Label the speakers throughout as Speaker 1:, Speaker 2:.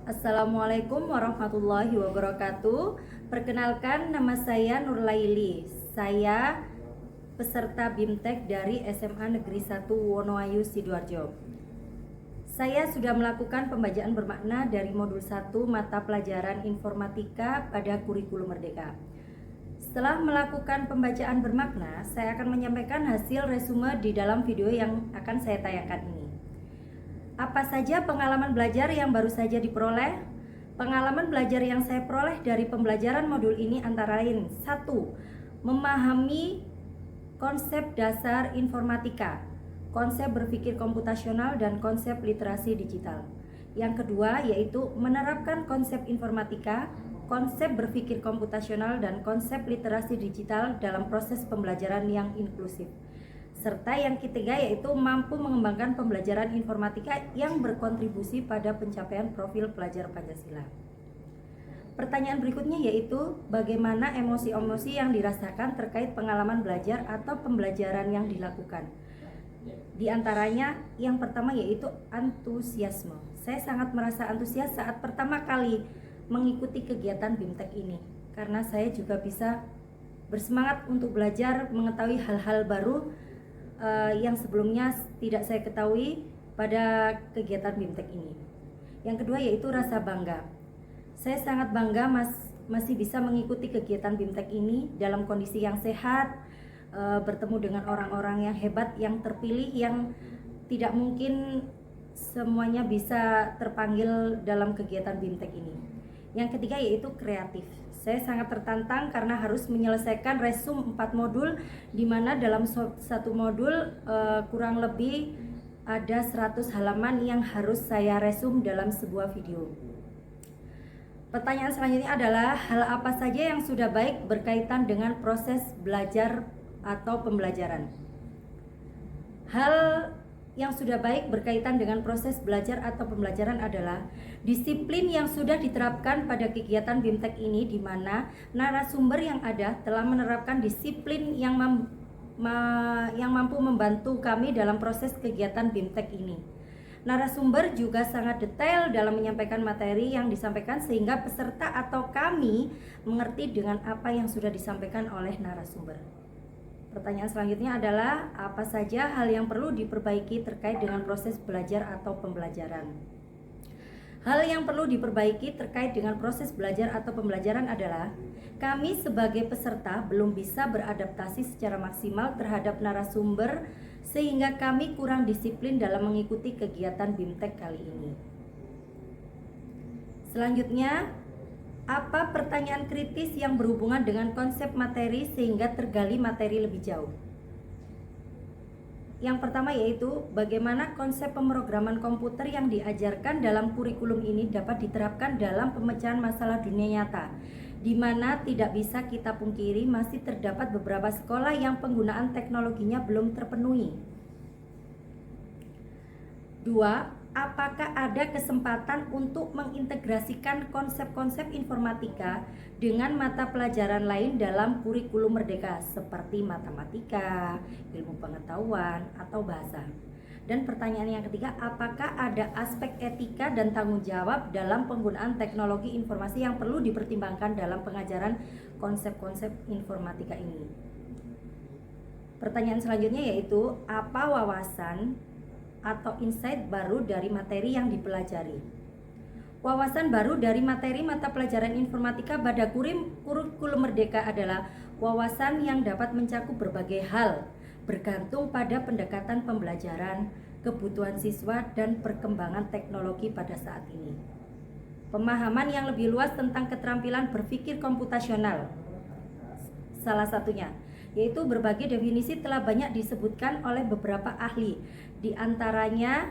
Speaker 1: Assalamualaikum warahmatullahi wabarakatuh. Perkenalkan, nama saya Nurlaili. Saya peserta BIMTEK dari SMA Negeri 1 Wonoayu, Sidoarjo. Saya sudah melakukan pembacaan bermakna dari modul 1 mata pelajaran informatika pada kurikulum Merdeka. Setelah melakukan pembacaan bermakna, saya akan menyampaikan hasil resume di dalam video yang akan saya tayangkan ini. Apa saja pengalaman belajar yang baru saja diperoleh? Pengalaman belajar yang saya peroleh dari pembelajaran modul ini antara lain: 1. Memahami konsep dasar informatika, konsep berpikir komputasional dan konsep literasi digital. Yang kedua yaitu menerapkan konsep informatika, konsep berpikir komputasional dan konsep literasi digital dalam proses pembelajaran yang inklusif. Serta yang ketiga yaitu mampu mengembangkan pembelajaran informatika yang berkontribusi pada pencapaian profil pelajar Pancasila. Pertanyaan berikutnya yaitu bagaimana emosi-emosi yang dirasakan terkait pengalaman belajar atau pembelajaran yang dilakukan. Di antaranya yang pertama yaitu antusiasme. Saya sangat merasa antusias saat pertama kali mengikuti kegiatan BIMTEK ini, karena saya juga bisa bersemangat untuk belajar, mengetahui hal-hal baru yang sebelumnya tidak saya ketahui pada kegiatan BIMTEK ini. Yang kedua yaitu rasa bangga. Saya sangat bangga masih bisa mengikuti kegiatan BIMTEK ini dalam kondisi yang sehat, bertemu dengan orang-orang yang hebat, yang terpilih, yang tidak mungkin semuanya bisa terpanggil dalam kegiatan BIMTEK ini. Yang ketiga yaitu kreatif. Saya sangat tertantang karena harus menyelesaikan resum 4 modul, di mana dalam satu modul kurang lebih ada 100 halaman yang harus saya resum dalam sebuah video. Pertanyaan selanjutnya adalah hal apa saja yang sudah baik berkaitan dengan proses belajar atau pembelajaran. Hal yang sudah baik berkaitan dengan proses belajar atau pembelajaran adalah disiplin yang sudah diterapkan pada kegiatan BIMTEK ini, di mana narasumber yang ada telah menerapkan disiplin yang mampu membantu kami dalam proses kegiatan BIMTEK ini. Narasumber juga sangat detail dalam menyampaikan materi yang disampaikan sehingga peserta atau kami mengerti dengan apa yang sudah disampaikan oleh narasumber. Pertanyaan selanjutnya adalah apa saja hal yang perlu diperbaiki terkait dengan proses belajar atau pembelajaran. Hal yang perlu diperbaiki terkait dengan proses belajar atau pembelajaran adalah kami sebagai peserta belum bisa beradaptasi secara maksimal terhadap narasumber sehingga kami kurang disiplin dalam mengikuti kegiatan BIMTEK kali ini. Selanjutnya, apa pertanyaan kritis yang berhubungan dengan konsep materi sehingga tergali materi lebih jauh? Yang pertama yaitu bagaimana konsep pemrograman komputer yang diajarkan dalam kurikulum ini dapat diterapkan dalam pemecahan masalah dunia nyata, di mana tidak bisa kita pungkiri masih terdapat beberapa sekolah yang penggunaan teknologinya belum terpenuhi. 2. Apakah ada kesempatan untuk mengintegrasikan konsep-konsep informatika dengan mata pelajaran lain dalam kurikulum Merdeka seperti matematika, ilmu pengetahuan, atau bahasa? Dan pertanyaan yang ketiga, apakah ada aspek etika dan tanggung jawab dalam penggunaan teknologi informasi yang perlu dipertimbangkan dalam pengajaran konsep-konsep informatika ini? Pertanyaan selanjutnya yaitu apa wawasan atau insight baru dari materi yang dipelajari. Wawasan baru dari materi mata pelajaran informatika pada kurikulum Merdeka adalah wawasan yang dapat mencakup berbagai hal, bergantung pada pendekatan pembelajaran, kebutuhan siswa, dan perkembangan teknologi pada saat ini. Pemahaman yang lebih luas tentang keterampilan berpikir komputasional, salah satunya yaitu berbagai definisi telah banyak disebutkan oleh beberapa ahli, di antaranya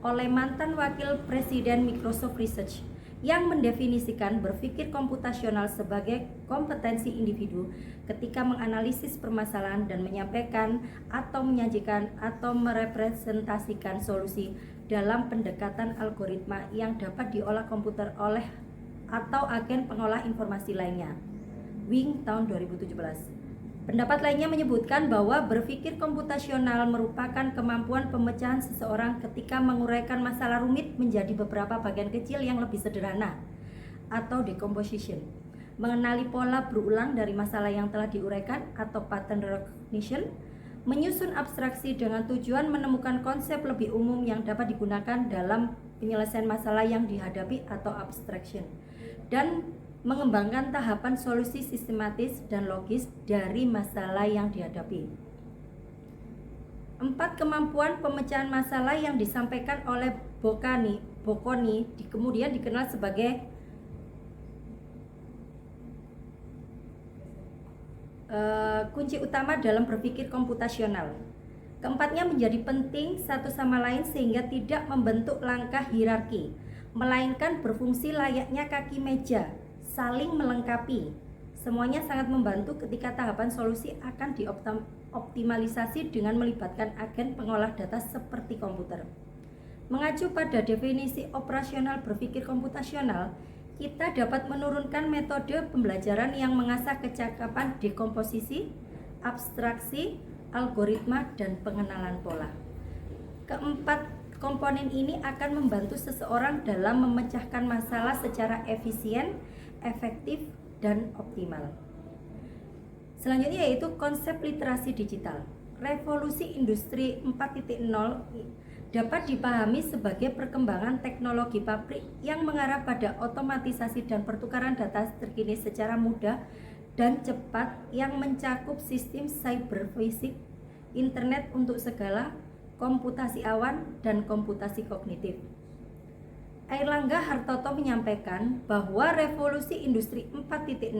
Speaker 1: oleh mantan wakil presiden Microsoft Research yang mendefinisikan berpikir komputasional sebagai kompetensi individu ketika menganalisis permasalahan dan menyampaikan atau menyajikan atau merepresentasikan solusi dalam pendekatan algoritma yang dapat diolah komputer oleh atau agen pengolah informasi lainnya. Wing tahun 2017. Pendapat lainnya menyebutkan bahwa berpikir komputasional merupakan kemampuan pemecahan seseorang ketika menguraikan masalah rumit menjadi beberapa bagian kecil yang lebih sederhana, atau decomposition, mengenali pola berulang dari masalah yang telah diuraikan atau pattern recognition, menyusun abstraksi dengan tujuan menemukan konsep lebih umum yang dapat digunakan dalam penyelesaian masalah yang dihadapi atau abstraction, dan mengembangkan tahapan solusi sistematis dan logis dari masalah yang dihadapi. 4 kemampuan pemecahan masalah yang disampaikan oleh Bocconi kemudian dikenal sebagai kunci utama dalam berpikir komputasional. Keempatnya menjadi penting satu sama lain sehingga tidak membentuk langkah hierarki, melainkan berfungsi layaknya kaki meja, saling melengkapi. Semuanya sangat membantu ketika tahapan solusi akan dioptimalisasi dengan melibatkan agen pengolah data seperti komputer. Mengacu pada definisi operasional berpikir komputasional, kita dapat menurunkan metode pembelajaran yang mengasah kecakapan dekomposisi, abstraksi, algoritma, dan pengenalan pola. Keempat komponen ini akan membantu seseorang dalam memecahkan masalah secara efisien, efektif, dan optimal. Selanjutnya yaitu konsep literasi digital. Revolusi industri 4.0 dapat dipahami sebagai perkembangan teknologi pabrik yang mengarah pada otomatisasi dan pertukaran data terkini secara mudah dan cepat yang mencakup sistem cyberfisik, internet untuk segala, komputasi awan, dan komputasi kognitif. Airlangga Hartarto menyampaikan bahwa revolusi industri 4.0